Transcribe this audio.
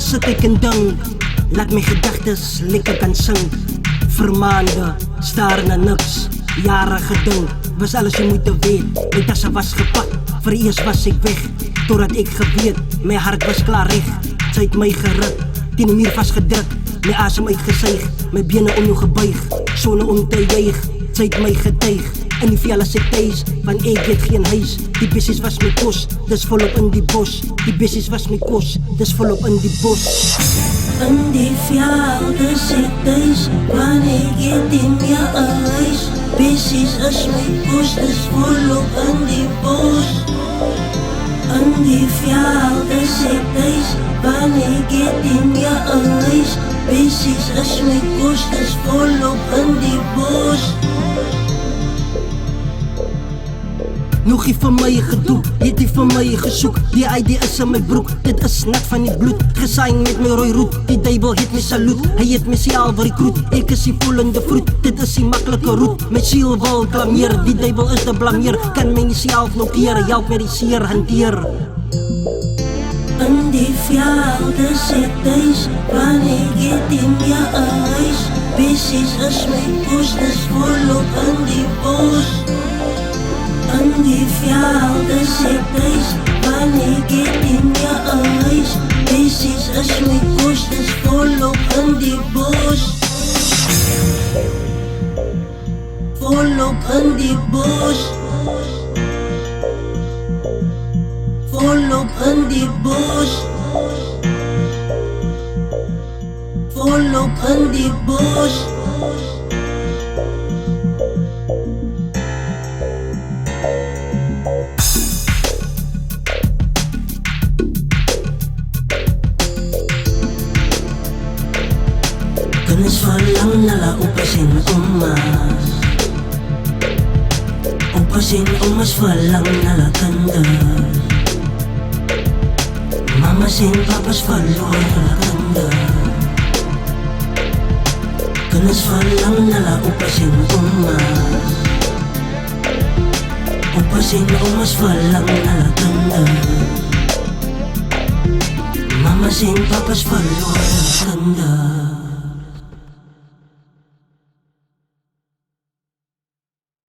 sit ek en dink, laat my gedagtes lekker kan sing. Vir maande, staar na niks, jare gedink, was alles jy moet weet. My tasse was gepak, vir eers was ek weg, totdat ek geweet, my hart was klaar reg. Sy het my geruk, teen die muur vastgedruk, my asem uitgesuig, my bene om jou gebuig, sonder om te juig. Sy het my getuig, in die veld as ek thuis, want ek het geen huis. Die bessies was my kos, dis volop in die bos. Die bessies was my kos, dis volop in die bos. In die veld is ek thuis, want ek het in my huis. Bessies is my kos, dis volop in die bos. In die veld is ek thuis, want ek het in my huis. Bessies is my kos, dis volop in die bos. Nog nie vir my gedoe, het nie vir my gesoek. Die ID is in my broek, dit is net van die bloed. Gesaing met my rooi roet, die duivel het my saluut. Hy het my self recruit, ek is die voelende vroet. Dit is die maklike roet, my siel wil klameer. Die duivel is te blameer, kan my nie self nog keer. Help my die seer hanteer. In die veld is ek thuis, want ek het in my huis. Bessies is my kos, dis volop in die bos. In die veld is ek thuis, want ek het in my huis. Bessies is my kos, dis volop in die bos. Volop in die bos. Volop in die bos. Volop in die bos. Kinders verlang na la opas en omas. Opas en omas verlang na la kinders. Mamas en papas verloor hulle kinders. Kinders verlang na la opas en omas. Opas en omas verlang na la kinders. Mamas en papas verloor hulle kinders.